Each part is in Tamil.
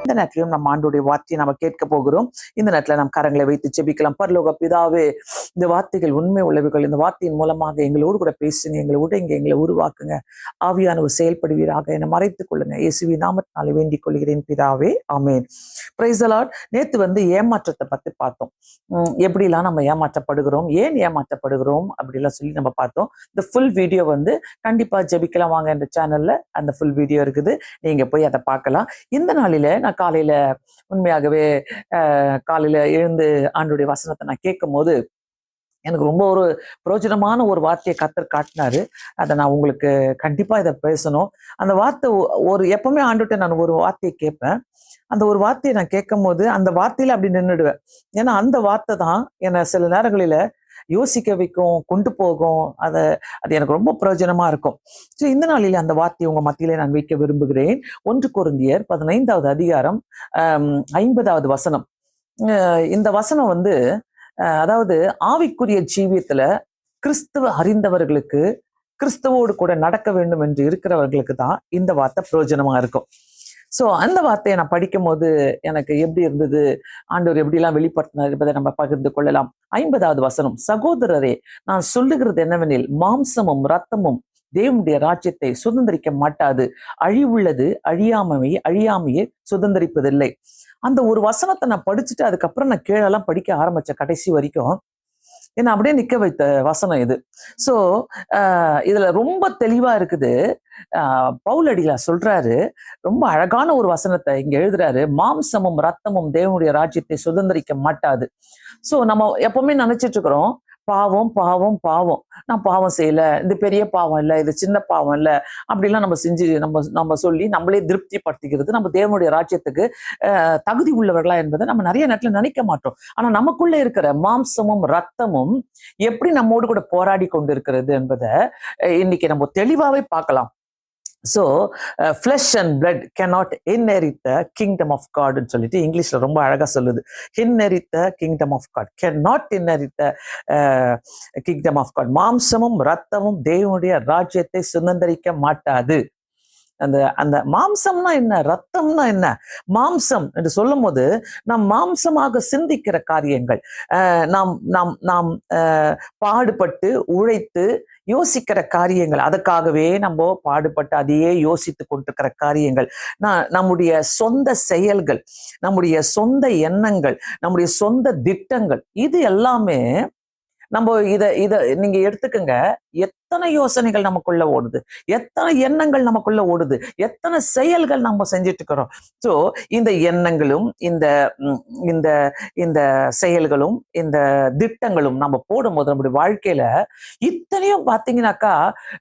இந்த நேரத்திலும் நம்ம ஆண்டோடைய வார்த்தையை நம்ம கேட்க போகிறோம். இந்த நேரத்துல நம் கரங்களை வைத்து ஜெபிக்கலாம். பரலோக பிதாவே, இந்த வார்த்தைகள் உண்மை உள்ளவைகள். இந்த வார்த்தையின் மூலமாக எங்களோடு கூட பேசுங்க, எங்களை உருவாக்குங்க. ஆவியானவர் செயல்படுவீராக. என்னை மறைத்துக் கொள்ளுங்க. இயேசுவின் நாமத்தினாலே வேண்டிக் கொள்கிறேன் பிதாவே, ஆமென். Praise the Lord. நேத்து ஏமாற்றத்தை பத்தி பார்த்தோம். எப்படிலாம் நம்ம ஏமாற்றப்படுகிறோம், ஏன் ஏமாற்றப்படுகிறோம் அப்படிலாம் சொல்லி நம்ம பார்த்தோம். இந்த ஃபுல் வீடியோ கண்டிப்பா ஜெபிக்கலாம் வாங்க என்ற சேனல்ல அந்த ஃபுல் வீடியோ இருக்குது. நீங்க போய் அதை பார்க்கலாம். இந்த நாளில நான் காலையில உண்மையாகவே காலையில எழுந்து ஆண்டுடைய வசனத்தை நான் கேட்கும் போது எனக்கு ரொம்ப ஒரு பிரயோஜனமான ஒரு வார்த்தையை கர்த்தர் காட்டினாரு. அதை நான் உங்களுக்கு கண்டிப்பா இதை பேசணும். அந்த வார்த்தை எப்பவுமே ஆண்டுகிட்ட நான் ஒரு வார்த்தையை கேட்பேன். அந்த ஒரு வார்த்தையை நான் கேட்கும் போது அந்த வார்த்தையில அப்படி நின்றுடுவேன். ஏன்னா அந்த வார்த்தை தான் என்னை சில நேரங்களில யோசிக்க வைக்கும், கொண்டு போகும். அது எனக்கு ரொம்ப பிரயோஜனமா இருக்கும். ஸோ இந்த நாளில அந்த வார்த்தையை உங்க மத்தியிலே நான் வைக்க விரும்புகிறேன். 1 கொரிந்தியர் 15வது அதிகாரம் 50வது வசனம். இந்த வசனம் அதாவது ஆவிக்குரிய ஜீவியத்துல கிறிஸ்துவ அறிந்தவர்களுக்கு, கிறிஸ்துவோடு கூட நடக்க வேண்டும் என்று இருக்கிறவர்களுக்கு தான் இந்த வார்த்தை பிரயோஜனமா இருக்கும். ஸோ அந்த வார்த்தையை நான் படிக்கும் போது எனக்கு எப்படி இருந்தது, ஆண்டவர் எப்படிலாம் வெளிப்படுத்தினார் என்பதை நம்ம பகிர்ந்து கொள்ளலாம். 50வது வசனம். சகோதரரே, நான் சொல்லுகிறது என்னவெனில், மாம்சமும் இரத்தமும் தேவனுடைய ராஜ்யத்தை சுதந்திரிக்க மாட்டாது. அழிவுள்ளது அழியாமையே சுதந்திரிப்பதில்லை. அந்த ஒரு வசனத்தை நான் படிச்சுட்டு அதுக்கப்புறம் நான் கீழெல்லாம் படிக்க ஆரம்பிச்ச கடைசி வரைக்கும் என்ன அப்படியே நிக்க வைத்த வசனம் இது. ஸோ இதுல ரொம்ப தெளிவா இருக்குது. பவுலடியார் சொல்றாரு, ரொம்ப அழகான ஒரு வசனத்தை இங்க எழுதுறாரு. மாம்சமும் இரத்தமும் தேவனுடைய ராஜ்யத்தை சுதந்திரிக்க மாட்டாது. ஸோ நம்ம எப்பவுமே நினைச்சிட்டு இருக்கிறோம், பாவம் பாவம் பாவம், நான் பாவம் செய்யல, இது பெரிய பாவம் இல்லை, இது சின்ன பாவம் இல்லை, அப்படிலாம் நம்ம செஞ்சு நம்ம சொல்லி நம்மளே திருப்திப்படுத்திக்கிறது நம்ம தேவனுடைய ராஜ்யத்துக்கு தகுதி உள்ளவர்களா என்பதை நம்ம நிறைய நேரத்துல நினைக்க மாட்டோம். ஆனா நமக்குள்ள இருக்கிற மாம்சமும் இரத்தமும் எப்படி நம்மோடு கூட போராடி கொண்டு இருக்கிறது என்பதை இன்னைக்கு நம்ம தெளிவாவே பார்க்கலாம். So flush and blood cannot inherit the kingdom of God ன்னு சொல்லிட்டு இங்கிலீஷ்ல ரொம்ப அழகா சொல்லுது. inherit the kingdom of God, cannot inherit the kingdom of God. மாம்சமும் இரத்தமும் தேவனுடைய ராஜ்யத்தை சுதந்திரிக்க மாட்டாது. அந்த மாம்சம்னா என்ன, ரத்தம்னா என்ன? மாம்சம் என்று சொல்லும் போது நாம் மாம்சமாக சிந்திக்கிற காரியங்கள், நாம் பாடுபட்டு உழைத்து யோசிக்கிற காரியங்கள், அதுக்காகவே நம்ம பாடுபட்டு அதையே யோசித்து கொண்டிருக்கிற காரியங்கள், நம்முடைய சொந்த செயல்கள், நம்முடைய சொந்த எண்ணங்கள், நம்முடைய சொந்த திட்டங்கள், இது எல்லாமே நம்ம இத நீங்க எடுத்துக்கங்க. எத்தனை யோசனைகள் நமக்குள்ள ஓடுது, எத்தனை எண்ணங்கள் நமக்குள்ள ஓடுது, எத்தனை செயல்கள் நம்ம செஞ்சுட்டு இருக்கிறோம். ஸோ இந்த எண்ணங்களும் இந்த செயல்களும் இந்த திட்டங்களும் நம்ம போடும்போது நம்முடைய வாழ்க்கையில இத்தனையும் பார்த்தீங்கன்னாக்கா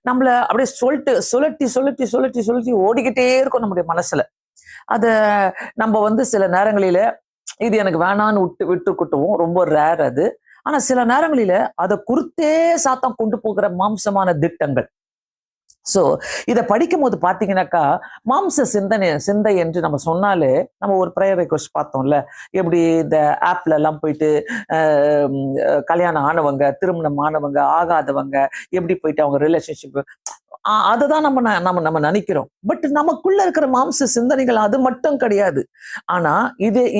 நம்மள அப்படியே சுழட்டி ஓடிக்கிட்டே இருக்கும் நம்முடைய மனசுல. அத நம்ம சில நேரங்களில இது எனக்கு வேணான்னு விட்டுக்கிட்டுவோம், ரொம்ப ரேர் அது. ஆனா சில நேரங்களில அதை குறித்தே சாத்தம் கொண்டு போகிற மாம்சமான திட்டங்கள். சோ இதை படிக்கும் போது பாத்தீங்கன்னாக்கா, மாம்ச சிந்தை என்று நம்ம சொன்னாலே, நம்ம ஒரு ப்ரேயர் ரெக்வெஸ்ட் பார்த்தோம்ல, எப்படி இந்த ஆப்ல எல்லாம் போயிட்டு கல்யாணம் ஆனவங்க, திருமணம் ஆனவங்க, ஆகாதவங்க எப்படி போயிட்டு அவங்க ரிலேஷன்ஷிப், அதுதான் நம்ம நினைக்கிறோம். பட் நமக்குள்ள இருக்கிற மாம்ச சிந்தனைகள் அது மட்டும் கிடையாது. ஆனா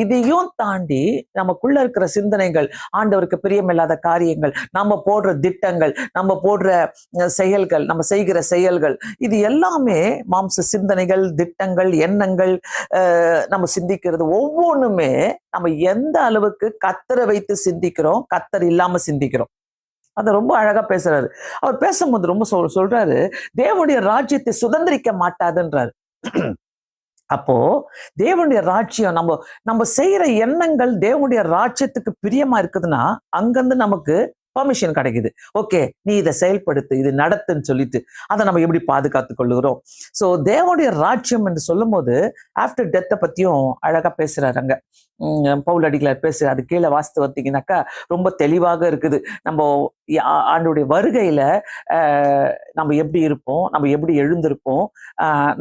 இதையும் தாண்டி நமக்குள்ள இருக்கிற சிந்தனைகள், ஆண்டவருக்கு பிரியமில்லாத காரியங்கள், நம்ம போடுற திட்டங்கள், நம்ம போடுற செயல்கள், நம்ம செய்கிற செயல்கள், இது எல்லாமே மாம்ச சிந்தனைகள், திட்டங்கள், எண்ணங்கள். நம்ம சிந்திக்கிறது ஒவ்வொன்றுமே நம்ம எந்த அளவுக்கு கர்த்தரை வைத்து சிந்திக்கிறோம், கர்த்தர் இல்லாம சிந்திக்கிறோம். அதை ரொம்ப அழகா பேசுறாரு. அவர் பேசும்போது ரொம்ப சொல்றாரு, தேவனுடைய ராஜ்யத்தை சுதந்திரிக்க மாட்டாதுன்றாரு. அப்போ தேவனுடைய ராஜ்யம், நம்ம செய்யற எண்ணங்கள் தேவனுடைய ராஜ்யத்துக்கு பிரியமா இருக்குதுன்னா அங்கிருந்து நமக்கு பர்மிஷன் கிடைக்குது. ஓகே, நீ இதை செயல்படுத்து, இது நடத்துன்னு சொல்லிட்டு அதை நம்ம எப்படி பாதுகாத்து கொள்ளுகிறோம். ஸோ தேவனுடைய ராஜ்யம் என்று சொல்லும் போது ஆஃப்டர் டெத்தை பத்தியும் அழகா பேசுறாரு. அங்க பவுலடிகளார் பேசுற, அது கீழே வாசித்து வந்தீங்கன்னாக்கா ரொம்ப தெளிவாக இருக்குது. நம்ம ஆண்டுடைய வருகையில நம்ம எப்படி இருப்போம், நம்ம எப்படி எழுந்திருப்போம்,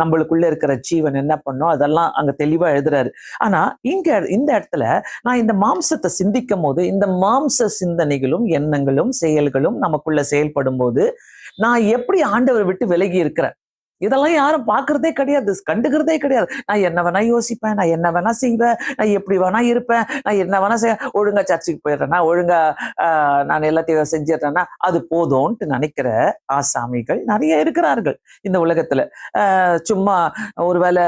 நம்மளுக்குள்ள இருக்கிற ஜீவன் என்ன பண்ணோம், அதெல்லாம் அங்க தெளிவா எழுதுறாரு. ஆனா இந்த இடத்துல நான் இந்த மாம்சத்தை சிந்திக்கும் போது, இந்த மாம்ச சிந்தனைகளும் எண்ணங்களும் செயல்களும் நமக்குள்ள செயல்படும் போது நான் எப்படி ஆண்டவரை விட்டு விலகி இருக்கிறேன், இதெல்லாம் யாரும் பாக்குறதே கிடையாது, கண்டுக்கிறதே கிடையாது. நான் என்ன வேணா யோசிப்பேன், நான் என்ன வேணா செய்வேன், நான் எப்படி வேணா இருப்பேன், நான் என்ன வேணா ஒழுங்கா சர்ச்சுக்கு போயிடுறேன்னா, ஒழுங்கா நான் எல்லாத்தையும் செஞ்சிடறேன்னா அது போதும்ன்ட்டு நினைக்கிற ஆசாமிகள் நிறைய இருக்கிறார்கள் இந்த உலகத்துல. சும்மா ஒருவேளை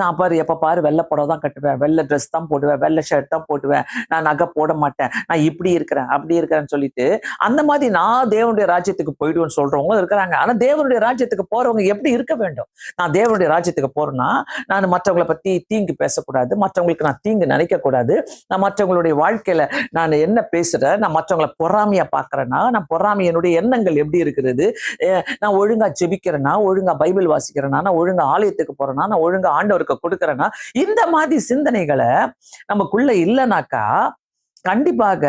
நான் பாரு எப்ப பாரு வெள்ளை புடவை தான் கட்டுவேன், வெள்ளை ட்ரெஸ் தான் போடுவேன், வெள்ளை ஷர்ட் தான் போடுவேன், நான் நகை போட மாட்டேன், நான் இப்படி இருக்கிறேன் அப்படி இருக்கிறேன்னு சொல்லிட்டு அந்த மாதிரி நான் தேவனுடைய ராஜ்யத்துக்கு போயிடுவேன்னு சொல்றவங்களும் இருக்கிறாங்க. ஆனா தேவனுடைய ராஜ்யத்துக்கு போறவங்க எப்படி இருக்க வேண்டும்? நான் தேவனுடைய ராஜ்யத்துக்கு போறேன்னா நான் மற்றவங்களை பத்தி தீங்கு பேசக்கூடாது, மற்றவங்களுக்கு நான் தீங்கு நினைக்க கூடாது, நான் மற்றவங்களுடைய வாழ்க்கையில நான் என்ன பேசுறேன், நான் மற்றவங்களை பொறாமையா பாக்குறேன்னா, நான் பொறாமை என்னுடைய எண்ணங்கள் எப்படி இருக்கிறது, நான் ஒழுங்கா ஜெபிக்கிறேன்னா, ஒழுங்கா பைபிள் வாசிக்கிறேன்னா, நான் ஒழுங்கா ஆலயத்துக்கு போறேன்னா, நான் ஒழுங்கா ஆண்டவருக்கு கொடுக்குறேன்னா, இந்த மாதிரி சிந்தனைகளை நமக்குள்ள இல்லைனாக்கா கண்டிப்பாக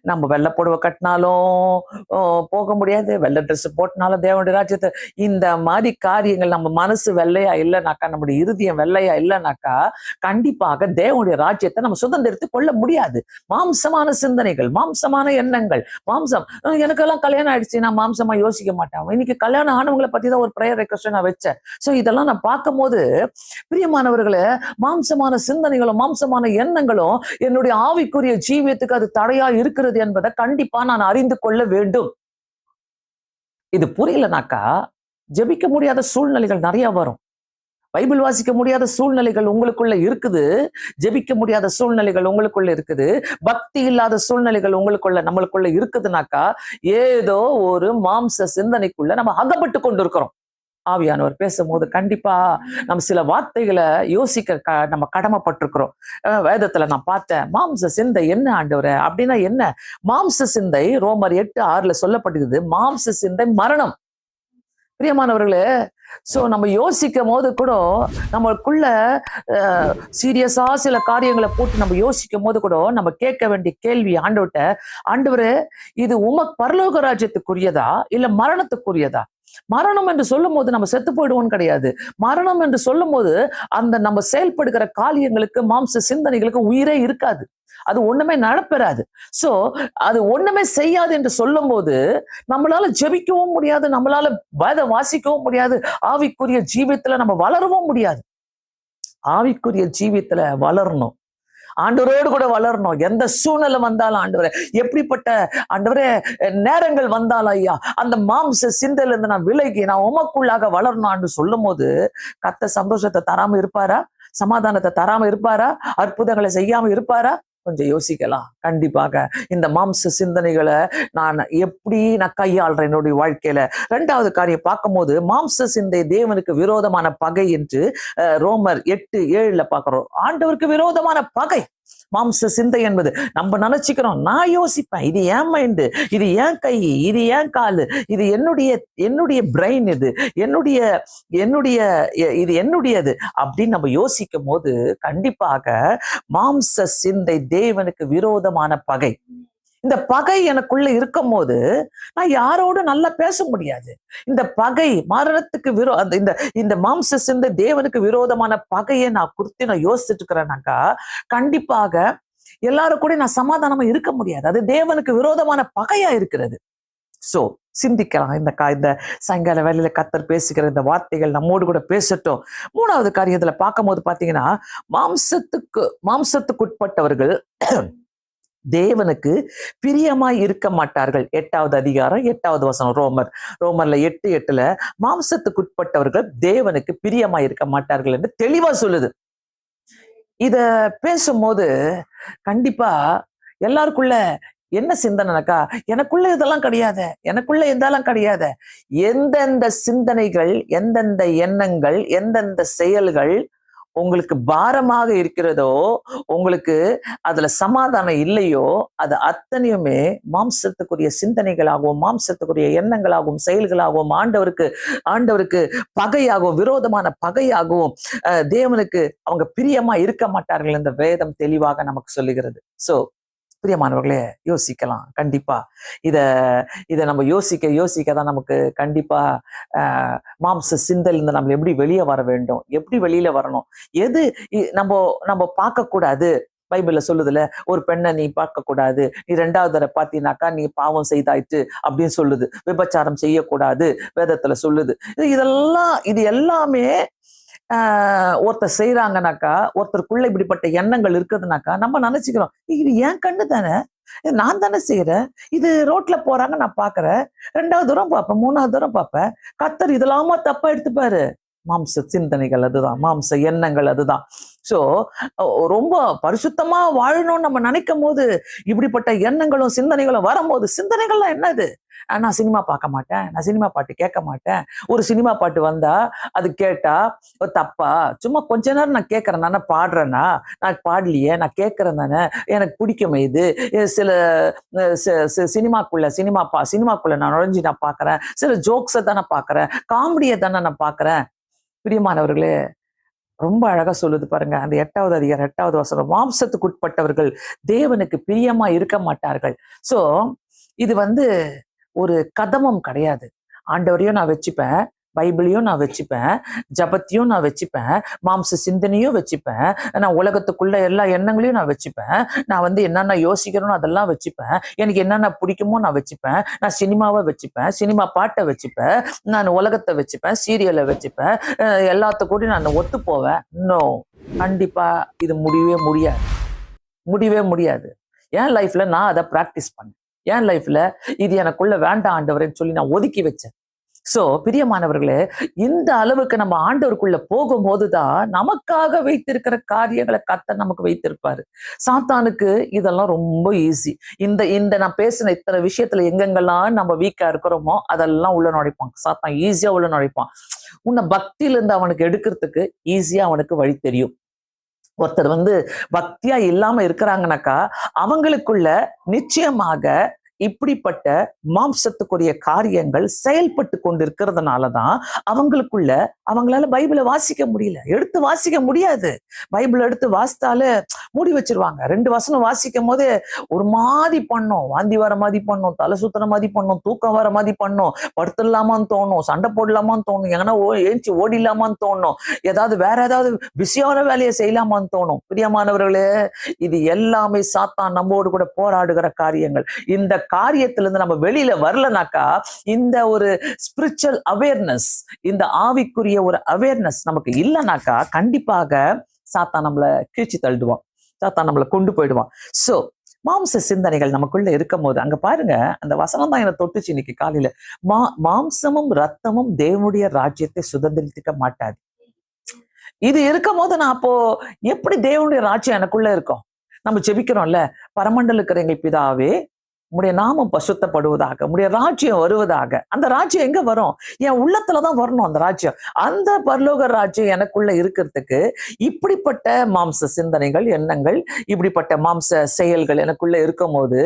நம்ம வெள்ளை புடவை கட்டினாலும் போக முடியாது, வெள்ளை ட்ரெஸ் போட்டினாலும் தேவனுடைய ராஜ்யத்தை. இந்த மாதிரி காரியங்கள் நம்ம மனசு வெள்ளையா இல்லைனாக்கா, நம்முடைய இருதயம் வெள்ளையா இல்லைனாக்கா கண்டிப்பாக தேவனுடைய ராஜ்யத்தை நம்ம சுதந்திரத்து கொள்ள முடியாது. மாம்சமான சிந்தனைகள், மாம்சமான எண்ணங்கள், மாம்சம். எனக்கெல்லாம் கல்யாணம் ஆயிடுச்சு, நான் மாம்சமா யோசிக்க மாட்டேன். இன்னைக்கு கல்யாணம் ஆனவங்களை பத்தி தான் ஒரு ப்ரேயர் ரெக்வெஸ்ட் நான் வச்சேன். ஸோ இதெல்லாம் நான் பார்க்கும் போது பிரியமானவர்களே, மாம்சமான சிந்தனைகளும் மாம்சமான எண்ணங்களும் என்னுடைய ஆவிக்குரிய ஜீவியத்துக்கு அது தடையா இருக்கிறது என்பதை கண்டிப்பா நான் அறிந்து கொள்ள வேண்டும். இது புரியலனாக்கா ஜெபிக்க முடியாத சூழ்நிலைகள் நிறைய வரும், பைபிள் வாசிக்க முடியாத சூழ்நிலைகள் உங்களுக்குள்ள இருக்குது, ஜெபிக்க முடியாத சூழ்நிலைகள் உங்களுக்குள்ள இருக்குது, பக்தி இல்லாத சூழ்நிலைகள் நம்மளுக்குள்ள இருக்குதுனாக்கா ஏதோ ஒரு மாம்ச சிந்தனைக்குள்ள நம்ம அகப்பட்டு கொண்டு இருக்கிறோம். ஆவியானவர் பேசும்போது கண்டிப்பா நம்ம சில வார்த்தைகளை யோசிக்க நம்ம கடமைப்பட்டிருக்கிறோம். வேதத்துல நான் பார்த்தேன், மாம்ச சிந்தை என்ன ஆண்டவரே அப்படின்னா என்ன? மாம்ச சிந்தை ரோமர் 8:6 சொல்லப்பட்டிருக்குது, மாம்ச சிந்தை மரணம். பிரியமானவர்களே, சோ நம்ம யோசிக்கும் போது கூட நம்மளுக்குள்ள சீரியஸா சில காரியங்களை போட்டு நம்ம யோசிக்கும் போது கூட நம்ம கேட்க வேண்டிய கேள்வி ஆண்டவர்கிட்ட, ஆண்டவரே இது பரலோக ராஜ்யத்துக்குரியதா இல்ல மரணத்துக்குரியதா? மரணம் என்று சொல்லும் போது நம்ம செத்து போயிடுவோம் கிடையாது. மரணம் என்று சொல்லும் போது அந்த நம்ம செயல்படுகிற காரியங்களுக்கு, மாம்ச சிந்தனைகளுக்கு உயிரே இருக்காது, அது ஒண்ணுமே நடப்பெறாது. சோ அது ஒண்ணுமே செய்யாது என்று சொல்லும் போது நம்மளால ஜெபிக்கவும் முடியாது, நம்மளால வேதம் வாசிக்கவும் முடியாது, ஆவிக்குரிய ஜீவியத்துல நம்ம வளரவும் முடியாது. ஆவிக்குரிய ஜீவியத்துல வளரணும், ஆண்டவரோடு கூட வளரணும். எந்த சூழ்நிலை வந்தாலும் ஆண்டவரே, எப்படிப்பட்ட ஆண்டவரே நேரங்கள் வந்தாலும் ஐயா, அந்த மாம்ச சிந்தையில இருந்து நான் விலகி நான் உமக்குள்ளாக வளரணும்னு சொல்லும் போது கர்த்தர் சந்தோஷத்தை தராம இருப்பாரா? சமாதானத்தை தராம இருப்பாரா? அற்புதங்களை செய்யாம இருப்பாரா? கொஞ்சம் யோசிக்கலாம். கண்டிப்பாக இந்த மாம்ச சிந்தனைகளை நான் கையாளுறேன் என்னுடைய வாழ்க்கையில. ரெண்டாவது காரியம் பார்க்கும்போது, மாம்ச சிந்தை தேவனுக்கு விரோதமான பகை என்று ரோமர் 8:7 பார்க்கிறோம். ஆண்டவருக்கு விரோதமான பகை மாம்ச சிந்தை என்பது. நம்ம நினைச்சுக்கிறோம், நான் யோசிப்பேன், இது ஏன் மைண்டு, இது ஏன் கை, இது ஏன் காலு, இது என்னுடைய பிரெயின், இது இது என்னுடையது அப்படின்னு நம்ம யோசிக்கும் போது கண்டிப்பாக மாம்ச சிந்தை தேவனுக்கு விரோதமான பகை. இந்த பகை எனக்குள்ள இருக்கும் போது நான் யாரோடு நல்லா பேச முடியாது. இந்த பகை மரணத்துக்கு இந்த மாம்ச சிந்தை தேவனுக்கு விரோதமான பகையை நான் குறித்து நான் யோசிச்சுட்டு இருக்கிறேன்னாக்கா கண்டிப்பாக எல்லாரும் கூட நான் சமாதானமா இருக்க முடியாது. அது தேவனுக்கு விரோதமான பகையா இருக்கிறது. சோ சிந்திக்கலாம். இந்த சாயங்கால வேலையில கர்த்தர் பேசுகிற இந்த வார்த்தைகள் நம்மோடு கூட பேசட்டும். மூணாவது காரியத்துல பார்க்கும் போது பாத்தீங்கன்னா, மாம்சத்துக்கு உட்பட்டவர்கள் தேவனுக்கு பிரியமாய் இருக்க மாட்டார்கள். 8வது அதிகாரம் 8வது வசனம், ரோமர்ல 8:8 மாம்சத்துக்கு உட்பட்டவர்கள் தேவனுக்கு பிரியமாய் இருக்க மாட்டார்கள் என்று தெளிவா சொல்லுது. இத பேசும்போது கண்டிப்பா எல்லாருக்குள்ள என்ன சிந்தனைனாக்கா, எனக்குள்ள இதெல்லாம் கிடையாது, எந்தெந்த சிந்தனைகள், எந்தெந்த எண்ணங்கள், எந்தெந்த செயல்கள் உங்களுக்கு பாரமாக இருக்கிறதோ, உங்களுக்கு அதுல சமாதானம் இல்லையோ, அது அத்தனையுமே மாம்சத்துக்குரிய சிந்தனைகளாகவும், மாம்சத்துக்குரிய எண்ணங்களாகவும், செயல்களாகவும், ஆண்டவருக்கு பகையாகவும், விரோதமான பகையாகவும், தேவனுக்கு அவங்க பிரியமா இருக்க மாட்டார்கள் என்ற வேதம் தெளிவாக நமக்கு சொல்லுகிறது. சோ பிரியமானவர்களே, யோசிக்கலாம். கண்டிப்பா இத நம்ம யோசிக்க தான் நமக்கு கண்டிப்பா மாம்ச சிந்தையிலிருந்து நம்ம எப்படி வெளியே வர வேண்டும், எப்படி வெளியில வரணும், எது நம்ம பார்க்க கூடாது, பைபிள்ல சொல்லுதுல, ஒரு பெண்ணை நீ பார்க்க கூடாது, நீ 2வது தடவை பார்த்தீனாக்கா நீ பாவம் செய்தாயிட்டு அப்படின்னு சொல்லுது. விபச்சாரம் செய்யக்கூடாது வேதத்துல சொல்லுது. இது எல்லாமே ஒருத்தர் செய்யறாங்கனாக்கா, ஒருத்தருக்குள்ள இப்படிப்பட்ட எண்ணங்கள் இருக்குதுனாக்கா நம்ம நினைச்சுக்கிறோம், இது என் கண்ணு தானே, நான் தானே செய்யறேன், இது ரோட்ல போறாங்க நான் பாக்குறேன், 2வது தூரம் பார்ப்பேன், 3வது தூரம் பார்ப்பேன், கர்த்தர் இதெல்லாமா தப்பா எடுத்துப்பாரு. மாம்ச சிந்தனைகள் அதுதான், மாம்ச எண்ணங்கள் அதுதான். சோ ரொம்ப பரிசுத்தமா வாழணும்னு நம்ம நினைக்கும் போது இப்படிப்பட்ட எண்ணங்களும் சிந்தனைகளும் வரும்போது, சிந்தனைகள்லாம் என்னது, நான் சினிமா பார்க்க மாட்டேன், நான் சினிமா பாட்டு கேட்க மாட்டேன், ஒரு சினிமா பாட்டு வந்தா அது கேட்டா தப்பா, சும்மா கொஞ்ச நேரம் நான் கேட்கறேன் தானே, பாடுறேன்னா, நான் பாடலையே, நான் கேட்கறேன் தானே, எனக்கு பிடிக்குமே இது. சில சினிமாக்குள்ள நான் நுழைஞ்சு நான் பாக்குறேன், சில ஜோக்ஸை தானே பாக்குறேன், காமெடியை தானே நான் பாக்குறேன். பிரியமானவர்களே, ரொம்ப அழகா சொல்லுது பாருங்க அந்த 8வது அதிகாரம் 8வது வசனம், மாம்சத்துக்கு உட்பட்டவர்கள் தேவனுக்கு பிரியமா இருக்க மாட்டார்கள். சோ இது ஒரு கதமம் கிடையாது. ஆண்டவரையும் நான் வச்சுப்பேன், பைபிளையும் நான் வச்சுப்பேன், ஜபத்தையும் நான் வச்சுப்பேன், மாம்ச சிந்தனையும் வச்சுப்பேன், நான் உலகத்துக்குள்ள எல்லா எண்ணங்களையும் நான் வச்சுப்பேன், நான் என்னென்ன யோசிக்கிறேனோ அதெல்லாம் வச்சுப்பேன், எனக்கு என்னென்ன பிடிக்குமோ நான் வச்சுப்பேன், நான் சினிமாவை வச்சுப்பேன், சினிமா பாட்டை வச்சுப்பேன், நான் உலகத்தை வச்சுப்பேன், சீரியலை வச்சுப்பேன், எல்லாத்துக்கூட நான் ஒத்து போவேன். நோ, கண்டிப்பா இது முடியவே முடியாது. என் லைஃப்ல நான் அதை பிராக்டிஸ் பண்ணேன். என் லைஃப்ல இது எனக்குள்ள வேண்டாம் ஆண்டவரேன்னு சொல்லி நான் ஒதுக்கி வச்சேன். சோ பிரியமானவர்களே, இந்த அளவுக்கு நம்ம ஆண்டவருக்குள்ள போகும்போதுதான் நமக்காக வைத்திருக்கிற காரியங்களை கர்த்தர் நமக்கு வைத்திருப்பாரு. சாத்தானுக்கு இதெல்லாம் ரொம்ப ஈஸி. இந்த நான் பேசின இத்தனை விஷயத்துல எங்கெங்கெல்லாம் நம்ம வீக்கா இருக்கிறோமோ அதெல்லாம் உள்ள நுழைப்பான் சாத்தான், ஈஸியா உள்ள நுழைப்பான். உன்னை பக்தியில இருந்து அவனுக்கு எடுக்கிறதுக்கு ஈஸியா அவனுக்கு வழி தெரியும். ஒருத்தர் பக்தியா இல்லாம இருக்கிறாங்கனாக்கா அவங்களுக்குள்ள நிச்சயமாக இப்படிப்பட்ட மாம்சத்துக்குரிய காரியங்கள் செயல்பட்டு கொண்டிருக்கிறதுனாலதான் அவங்களால பைபிளை வாசிக்க முடியல, எடுத்து வாசிக்க முடியாது. பைபிள் எடுத்து வாசித்தாலே மூடி வச்சிருவாங்க. 2 வசனம் வாசிக்கும் போதே ஒரு மாதிரி பண்ணும், வாந்தி வர மாதிரி பண்ணும், தலை சுத்துற மாதிரி பண்ணும், தூக்கம் வர மாதிரி பண்ணும், படுத்துடலாமான்னு தோணும், சண்டை போடலாமான்னு தோணும், எங்கன்னா ஏஞ்சி ஓடிடலாமான்னு தோணும், வேற ஏதாவது பிஸியான வேலையை செய்யலாமான்னு தோணும். பிரியமானவர்களே, இது எல்லாமே சாத்தான் நம்மோடு கூட போராடுகிற காரியங்கள். இந்த காரியத்திலிருந்து நம்ம வெளியில வரலனாக்கா, இந்த ஒரு ஸ்பிரிச்சுவல் அவேர்னஸ், இந்த ஆவிக்குரிய ஒரு அவேர்னஸ் நமக்கு இல்லைனாக்கா கண்டிப்பாக சாத்தான் நம்மளை கீழ்ச்சி தள்ளிடுவான், சாத்தான் நம்மளை கொண்டு போயிடுவான். சோ மாம்ச சிந்தனைகள் நமக்குள்ள இருக்கும் போது, அங்க பாருங்க அந்த வசனம் தான் எனக்கு தொட்டுச்சு இன்னைக்கு காலையில, மாம்சமும் ரத்தமும் தேவனுடைய ராஜ்யத்தை சுதந்திரிக்க மாட்டாது. இது இருக்கும் போது நான் அப்போ எப்படி தேவனுடைய ராஜ்யம் எனக்குள்ள இருக்கும்? நம்ம ஜெபிக்கிறோம்ல, பரமண்டல இருக்கிற எங்கள் பிதாவே, உம்முடைய நாமம் பசுத்தப்படுவதாக, உம்முடைய ராஜ்யம் வருவதாக. அந்த ராஜ்யம் எங்க வரும்? என் உள்ளத்துலதான் வரணும் அந்த ராஜ்யம். அந்த பரலோக ராஜ்யம் எனக்குள்ள இருக்கிறதுக்கு இப்படிப்பட்ட மாம்ச சிந்தனைகள், எண்ணங்கள், இப்படிப்பட்ட மாம்ச செயல்கள் எனக்குள்ள இருக்கும் போது,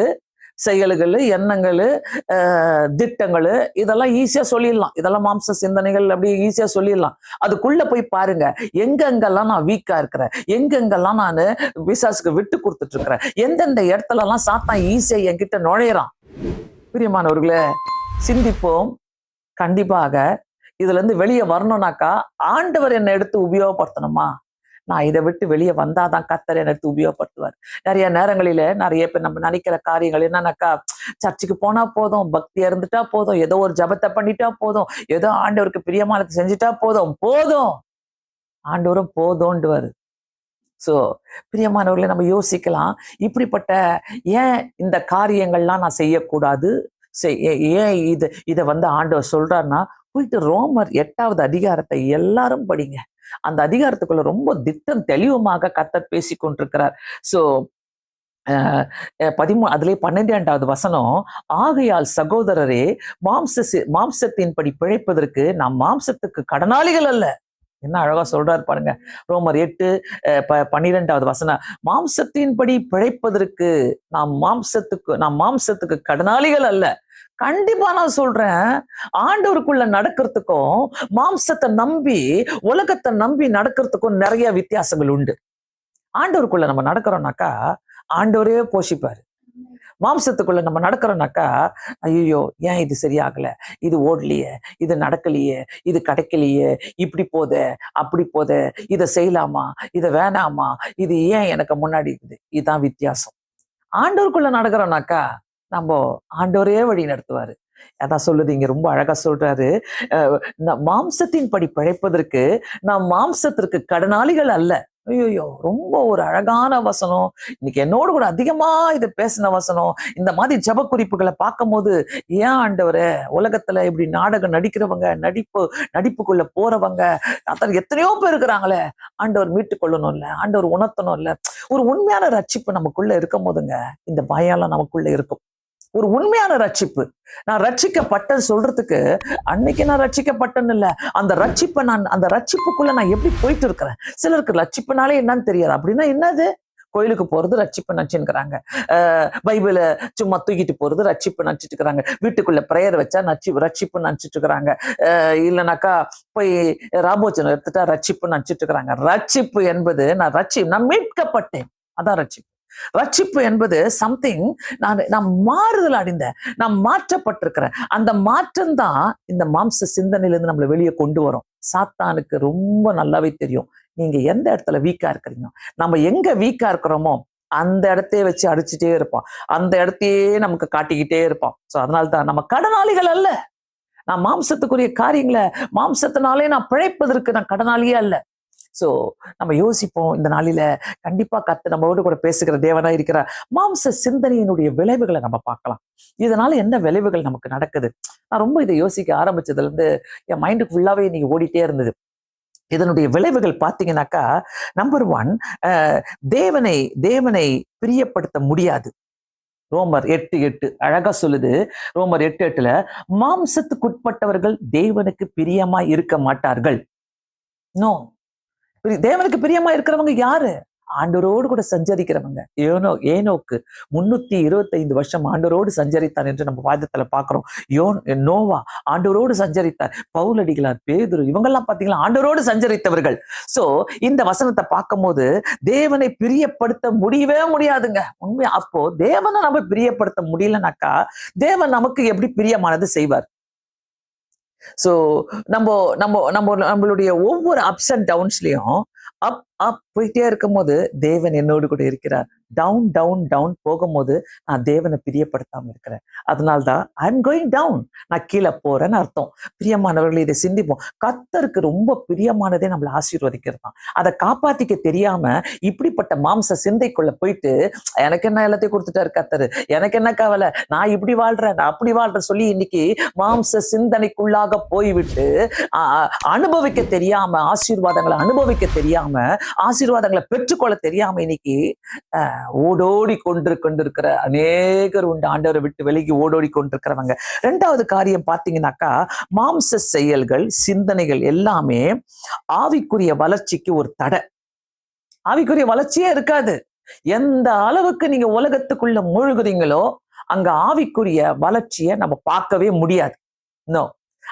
செயல்கள், எண்ணங்கள், திட்டங்கள், இதெல்லாம் ஈஸியா சொல்லிடலாம். இதெல்லாம் மாம்ச சிந்தனைகள் அப்படியே ஈஸியா சொல்லிடலாம். அதுக்குள்ள போய் பாருங்க, எங்கெங்கெல்லாம் நான் வீக்கா இருக்கிறேன், எங்கெங்கெல்லாம் நான் பிசாசுக்கு விட்டு கொடுத்துட்டு இருக்கிறேன், எந்தெந்த இடத்துல எல்லாம் சாத்தான் ஈஸியா என்கிட்ட நுழையிறான். பிரியமானவர்களே, சிந்திப்போம். கண்டிப்பாக இதுல இருந்து வெளியே வரணும்னாக்கா ஆண்டவர் என்னை எடுத்து உபயோகப்படுத்தணுமா? நான் இதை விட்டு வெளியே வந்தாதான் கர்த்தர் என்னை எடுத்து உபயோகப்படுத்துவார். நிறைய நேரங்களில நிறைய பேர் நம்ம நினைக்கிற காரியங்கள் என்னன்னாக்கா, சர்ச்சுக்கு போனா போதும், பக்தியா இருந்துட்டா போதும், ஏதோ ஒரு ஜபத்தை பண்ணிட்டா போதும், ஏதோ ஆண்டவருக்கு பிரியமானது செஞ்சுட்டா போதும், ஆண்டவரும் போதும்டுவாரு. சோ பிரியமானவர்களை நம்ம யோசிக்கலாம், இப்படிப்பட்ட ஏன் இந்த காரியங்கள்லாம் நான் செய்யக்கூடாது, ஏன் இதை ஆண்டவர் சொல்றாருன்னா, போயிட்டு ரோமர் 8வது அதிகாரத்தை எல்லாரும் படிங்க. அந்த அதிகாரத்துக்குள்ள ரொம்ப திட்டம் தெளிவுமாக கர்த்தர் பேசி கொண்டிருக்கிறார். சோ 12வது வசனம், ஆகையால் சகோதரரே, மாம்சத்தின்படி பிழைப்பதற்கு நாம் மாம்சத்துக்கு கடனாளிகள் அல்ல. என்ன அழகா சொல்றாரு பாருங்க, ரோமர் 8:12வது வசனம், மாம்சத்தின்படி பிழைப்பதற்கு நாம் மாம்சத்துக்கு கடனாளிகள் அல்ல. கண்டிப்பா நான் சொல்றேன், ஆண்டவருக்குள்ள நடக்கிறதுக்கும் மாம்சத்தை நம்பி உலகத்தை நம்பி நடக்கிறதுக்கும் நிறைய வித்தியாசங்கள் உண்டு. ஆண்டவருக்குள்ள நம்ம நடக்கிறோம்னாக்கா ஆண்டவரே போஷிப்பாரு, மாம்சத்துக்குள்ள நம்ம நடக்கிறோம்னாக்கா, ஐயோ ஏன் இது சரியாகல, இது ஓடலையே, இது நடக்கலையே, இது கிடைக்கலையே, இப்படி போதே, அப்படி போதே, இதை செய்யலாமா, இதை வேணாமா, இது ஏன் எனக்கு முன்னாடி இருக்குது. இதுதான் வித்தியாசம். ஆண்டவருக்குள்ள நடக்கிறோம்னாக்கா நம்ம ஆண்டவரே வழி நடத்துவாரு. அதான் சொல்லுது இங்க, ரொம்ப அழகா சொல்றாரு. மாம்சத்தின் படி பிழைப்பதற்கு நாம் மாம்சத்திற்கு கடனாளிகள் அல்ல. ஐயோ, ரொம்ப ஒரு அழகான வசனம். இன்னைக்கு என்னோடு கூட அதிகமா இது பேசின வசனம். இந்த மாதிரி ஜெப குறிப்புகளை பார்க்கும் போது, ஏன் ஆண்டவரே, உலகத்துல இப்படி நாடகம் நடிக்கிறவங்க, நடிப்புக்குள்ள போறவங்க அத்தனை எத்தனையோ பேர் இருக்கிறாங்களே, ஆண்டவர் மீட்டு கொள்ளணும்ல, ஆண்டவர் உணர்த்தணும் இல்ல. ஒரு உண்மையான ரட்சிப்பு நமக்குள்ள இருக்கும் போதுங்க, இந்த பயம்லாம் நமக்குள்ள இருக்கும். ஒரு உண்மையான ரட்சிப்பு. நான் ரட்சிக்கப்பட்டேன்னு சொல்றதுக்கு, அன்னைக்கு நான் ரட்சிக்கப்பட்டேன்னு இல்ல, அந்த ரட்சிப்புக்குள்ள நான் எப்படி போயிட்டு இருக்கிறேன். சிலருக்கு ரட்சிப்புனாலே என்னன்னு தெரியாது. அப்படின்னா என்னது? கோயிலுக்கு போறது ரட்சிப்பு நச்சுங்கிறாங்க. பைபிள சும்மா தூக்கிட்டு போறது ரட்சிப்பு நச்சுட்டு இருக்கிறாங்க. வீட்டுக்குள்ள பிரேயர் வச்சா ரட்சிப்பு நினைச்சிட்டு இருக்கிறாங்க. இல்லைனாக்கா போய் ராபோச்சனம் எடுத்துட்டா ரட்சிப்பு நினைச்சிட்டு இருக்கிறாங்க. ரட்சிப்பு என்பது நான் மீட்கப்பட்டேன், அதான் ரட்சிப்பு. ரட்சிப்பு என்பது சம்திங், நான் மாறுதல் அடைந்தேன், நான் மாற்றப்பட்டிருக்கிறேன். அந்த மாற்றம் தான் இந்த மாம்ச சிந்தனையிலிருந்து நம்மளை வெளியே கொண்டு வரும். சாத்தானுக்கு ரொம்ப நல்லாவே தெரியும் நீங்க எந்த இடத்துல வீக்கா இருக்கிறீங்க. நம்ம எங்க வீக்கா இருக்கிறோமோ அந்த இடத்தையே வச்சு அடிச்சுட்டே இருப்பான், அந்த இடத்தையே நமக்கு காட்டிக்கிட்டே இருப்பான். சோ அதனால்தான் நம்ம கடனாளிகள் அல்ல. நான் மாம்சத்துக்குரிய காரியங்களை, மாம்சத்தினாலே நான் பிழைப்பதற்கு நான் கடனாளியே அல்ல. சோ நம்ம யோசிப்போம், இந்த நாளில கண்டிப்பா கர்த்தர் நம்மளோடு கூட பேசுகிற தேவனா இருக்கிறார். மாம்ச சிந்தனையினுடைய விளைவுகளை நம்ம பார்க்கலாம். இதனால என்ன விளைவுகள் நமக்கு நடக்குது. நான் ரொம்ப இதை யோசிக்க ஆரம்பிச்சதுல இருந்து என் மைண்டுக்கு ஃபுல்லாவே நீங்க ஓடிட்டே இருந்தது. இதனுடைய விளைவுகள் பார்த்தீங்கன்னாக்கா, நம்பர் 1, தேவனை பிரியப்படுத்த முடியாது. ரோமர் 8:8 அழகா சொல்லுது. ரோமர் 8:8 மாம்சத்துக்குட்பட்டவர்கள் தேவனுக்கு பிரியமா இருக்க மாட்டார்கள். நோ, தேவனுக்கு பிரியமா இருக்கிறவங்க யாரு? ஆண்டவரோடு கூட சஞ்சரிக்கிறவங்க. ஏனோக்கு 325 வருஷம் ஆண்டவரோடு சஞ்சரித்தார் என்று நம்ம வாதத்துல பாக்குறோம். நோவா ஆண்டவரோடு சஞ்சரித்தார். பவுலடிகளார், பேதுரு, இவங்கெல்லாம் பாத்தீங்களா ஆண்டவரோடு சஞ்சரித்தவர்கள். சோ இந்த வசனத்தை பார்க்கும் போது தேவனை பிரியப்படுத்த முடியவே முடியாதுங்க. உண்மை. அப்போ தேவனை நம்ம பிரியப்படுத்த முடியலனாக்கா தேவன் நமக்கு எப்படி பிரியமானது செய்வார்? சோ நம்மளுடைய ஒவ்வொரு அப்ஸ் அண்ட் டவுன்ஸ்லயும் அப் போயிட்டே இருக்கும் போது தேவன் என்னோடு கூட இருக்கிறார். டவுன் டவுன் டவுன் போகும்போது நான் தேவனை பிரியப்படுத்தாம இருக்கிறேன். அதனால்தான் ஐ எம் கோயிங் டவுன், நான் கீழே போறேன்னு அர்த்தம். பிரியமானவர்களை இதை சிந்திப்போம். கர்த்தருக்கு ரொம்ப பிரியமானதே நம்மளை ஆசீர்வதிக்கிறது தான். அதை காப்பாத்திக்க தெரியாம இப்படிப்பட்ட மாம்ச சிந்தைக்குள்ள போயிட்டு, எனக்கு என்ன எல்லாத்தையும் கொடுத்துட்டாரு கர்த்தரு, எனக்கு என்ன கவலை, நான் இப்படி வாழ்றேன், நான் அப்படி வாழ்றேன் சொல்லி இன்னைக்கு மாம்ச சிந்தனைக்குள்ளாக போய்விட்டு அனுபவிக்க தெரியாம, ஆசீர்வாதங்களை அனுபவிக்க தெரியாம, ஆசீர்வாதங்களை பெற்றுக்கொள்ள தெரியாம இன்னைக்கு ஓடோடி கொண்டிருக்கிற அநேகர் உண்டு. ஆண்டவரை விட்டு விலகி ஓடோடி கொண்டிருக்கிறவங்க. 2வது காரியம் பார்த்தீங்கன்னாக்கா, மாம்ச செயல்கள், சிந்தனைகள் எல்லாமே ஆவிக்குரிய வளர்ச்சிக்கு ஒரு தடை. ஆவிக்குரிய வளர்ச்சியே இருக்காது. எந்த அளவுக்கு நீங்க உலகத்துக்குள்ள மூழ்குறீங்களோ அங்க ஆவிக்குரிய வளர்ச்சியை நம்ம பார்க்கவே முடியாது. நோ,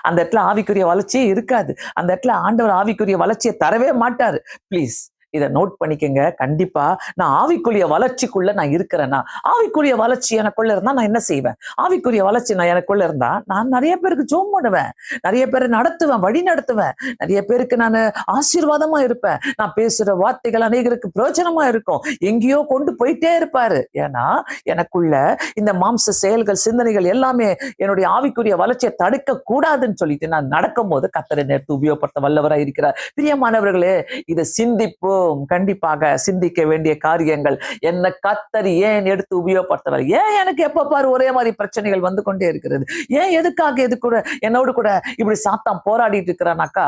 அந்த இடத்துல ஆவிக்குரிய வளர்ச்சியே இருக்காது. அந்த இடத்துல ஆண்டவர் ஆவிக்குரிய வளர்ச்சியை தரவே மாட்டாரு. பிளீஸ் இதை நோட் பண்ணிக்கங்க. கண்டிப்பா நான் ஆவிக்குரிய வளர்ச்சிக்குள்ள நான் இருக்கிறேன்னா, ஆவிக்குரிய வளர்ச்சி எனக்குள்ள இருந்தா நான் என்ன செய்வேன்? ஆவிக்குரிய வளர்ச்சி நான் எனக்குள்ள இருந்தா நான் நிறைய பேருக்கு ஜோம் பண்ணுவேன், நிறைய பேரை நடத்துவேன், வழி நடத்துவேன், நிறைய பேருக்கு நான் ஆசீர்வாதமா இருப்பேன். நான் பேசுற வார்த்தைகள் அநேகருக்கு பிரயோஜனமா இருக்கும். எங்கேயோ கொண்டு போயிட்டே இருப்பாரு. ஏன்னா எனக்குள்ள இந்த மாம்ச செயல்கள், சிந்தனைகள் எல்லாமே என்னுடைய ஆவிக்குரிய வளர்ச்சியை தடுக்க கூடாதுன்னு சொல்லிட்டு நான் நடக்கும் போது கர்த்தரை நேர்த்து உபயோகப்படுத்த வல்லவரா இருக்கிறார். பிரியமானவர்களே, இதை சிந்திப்போம். கண்டிப்பாக சிந்திக்க வேண்டிய காரியங்கள். என்ன கர்த்தர் ஏன் எடுத்து உபயோகப்படுத்தவர்? ஏன் எனக்கு எப்ப பாரு ஒரே மாதிரி பிரச்சனைகள் வந்து கொண்டே இருக்கிறது? ஏன் எதுக்காக இது கூட என்னோடு கூட இப்படி சாத்தான் போராடிட்டு இருக்கிறானாக்கா,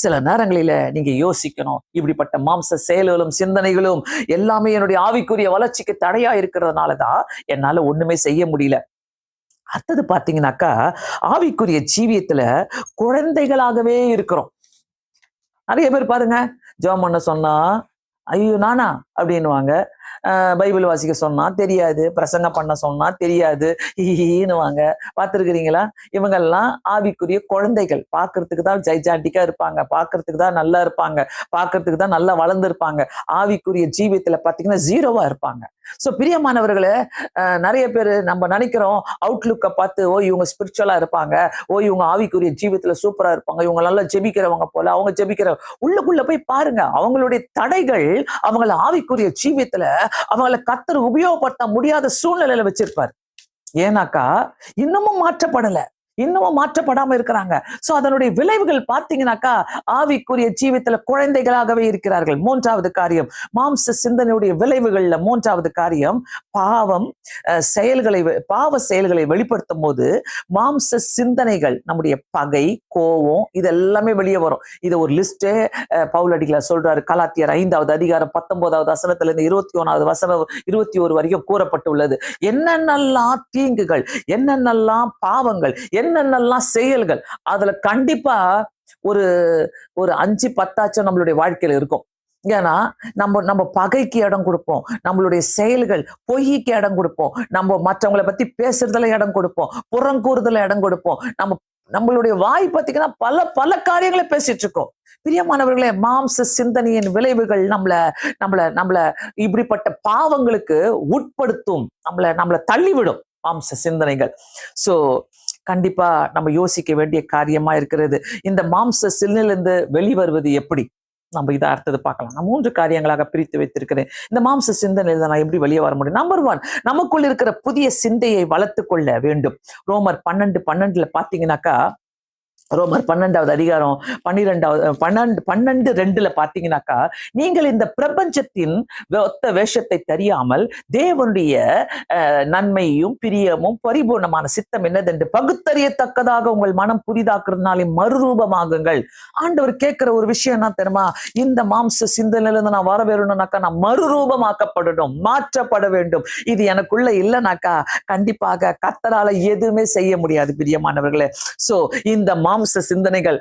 சில நேரங்களில நீங்க யோசிக்கணும். இப்படிப்பட்ட மாம்ச செயல்களும் சிந்தனைகளும் எல்லாமே என்னுடைய ஆவிக்குரிய வளர்ச்சிக்கு தடையா இருக்கிறதுனாலதான் என்னால ஒண்ணுமே செய்ய முடியல. அடுத்தது பாத்தீங்கன்னாக்கா, ஆவிக்குரிய ஜீவியத்துல குழந்தைகளாகவே இருக்கிறோம். நிறைய பேர் பாருங்க, ஜெபம் பண்ண சொன்னா, ஐயோ நானா, அப்படின்னுவாங்க. பைபிள் வாசிக்க சொன்னா தெரியாது, பிரசங்கம் பண்ண சொன்னா தெரியாது, ஈனுவாங்க. பார்த்துருக்கிறீங்களா? இவங்கெல்லாம் ஆவிக்குரிய குழந்தைகள். பார்க்கறதுக்கு தான் ஜைஜாண்டிக்கா இருப்பாங்க, பார்க்கறதுக்கு தான் நல்லா இருப்பாங்க, பார்க்கறதுக்கு தான் நல்லா வளர்ந்துருப்பாங்க. ஆவிக்குரிய ஜீவியத்துல பார்த்தீங்கன்னா ஜீரோவா இருப்பாங்க. ஸோ பிரியமானவர்களே, நிறைய பேர் நம்ம நினைக்கிறோம் அவுட்லுக்கை பார்த்து, ஓ இவங்க ஸ்பிரிச்சுவலா இருப்பாங்க, ஓ இவங்க ஆவிக்குரிய ஜீவியத்துல சூப்பரா இருப்பாங்க, இவங்க நல்லா ஜெபிக்கிறவங்க போல, அவங்க ஜெபிக்கிற உள்ளுக்குள்ள போய் பாருங்க, அவங்களுடைய தடைகள் அவங்கள ஆவிக்குரிய ஜீவியத்துல அவங்கள கர்த்தர் உபயோகப்படுத்த முடியாத சூழ்நிலையில வச்சிருப்பார். ஏன்னாக்கா இன்னமும் மாற்றப்படல, இன்னமும் மாற்றப்படாம இருக்கிறாங்க. சோ அதனுடைய விளைவுகள் பார்த்தீங்கன்னாக்கா ஆவிக்குரிய ஜீவியத்துல குழந்தைகளாகவே இருக்கிறார்கள். மூன்றாவது காரியம், மாம்ச சிந்தனையுடைய விளைவுகள்ல மூன்றாவது காரியம், பாவம் பாவ செயல்களை வெளிப்படுத்தும் போது மாம்ச சிந்தனைகள், நம்முடைய பகை, கோபம், இது எல்லாமே வெளியே வரும். இது ஒரு லிஸ்ட் பவுலடிகளார் சொல்றாரு. கலாத்தியர் 5வது அதிகாரம் 19வது வசனத்துல இருந்து 21வது வசனம் 21 வரைக்கும் கூறப்பட்டுள்ளது. என்னென்னலாம் தீங்குகள், என்னென்னலாம் பாவங்கள், என்னென்னலாம் செயல்கள், அதுல கண்டிப்பா ஒரு 5-10 நம்மளுடைய வாழ்க்கையில இருக்கும். ஏன்னா நம்ம பகைக்கு இடம் கொடுப்போம், நம்மளுடைய செயல்கள் பொய்க்கு இடம் கொடுப்போம், நம்ம மற்றவங்களை பத்தி பேசுறதுல இடம் கொடுப்போம், புறங்கூறுதல இடம் கொடுப்போம், நம்மளுடைய வாய் பார்த்தீங்கன்னா பல பல காரியங்களை பேசிட்டு இருக்கோம். பிரியமானவர்களே, மாம்ச சிந்தனையின் விளைவுகள் நம்மள இப்படிப்பட்ட பாவங்களுக்கு உட்படுத்தும், நம்மள தள்ளிவிடும் மாம்ச சிந்தனைகள். சோ கண்டிப்பா நம்ம யோசிக்க வேண்டிய காரியமா இருக்கிறது. இந்த மாம்ச சிந்தனையிலிருந்து வெளிவருவது எப்படி? நம்ம இதை அடுத்தது பார்க்கலாம். நான் 3 காரியங்களாக பிரித்து வைத்திருக்கிறேன். இந்த மாம்ச சிந்தனையில நான் எப்படி வெளியே வர முடியும்? நம்பர் 1, நமக்குள் இருக்கிற புதிய சிந்தையை வளர்த்து கொள்ள வேண்டும். ரோமர் 12:12 பார்த்தீங்கன்னாக்கா, ரோமர் 12வது அதிகாரம் 12:2 பார்த்தீங்கன்னாக்கா, நீங்கள் இந்த பிரபஞ்சத்தின் ஒத்த வேஷத்தை தெரியாமல் தேவனுடைய நன்மையும் பிரியமும் பரிபூர்ணமான சித்தம் என்னதென்று பகுத்தறியத்தக்கதாக உங்கள் மனம் புதிதாக்குறதுனாலே மறுரூபமாகுங்கள். ஆண்டவர் கேட்கிற ஒரு விஷயம் என்ன தெரியுமா? இந்த மாம்ச சிந்தனையிலிருந்து நான் வர வேணும்னாக்கா நான் மறுரூபமாக்கப்படணும், மாற்றப்பட வேண்டும். இது எனக்குள்ள இல்லைனாக்கா கண்டிப்பாக கர்த்தரால எதுவுமே செய்ய முடியாது. பிரியமானவர்களே, சோ இந்த மாம்ச சிந்தனைகள்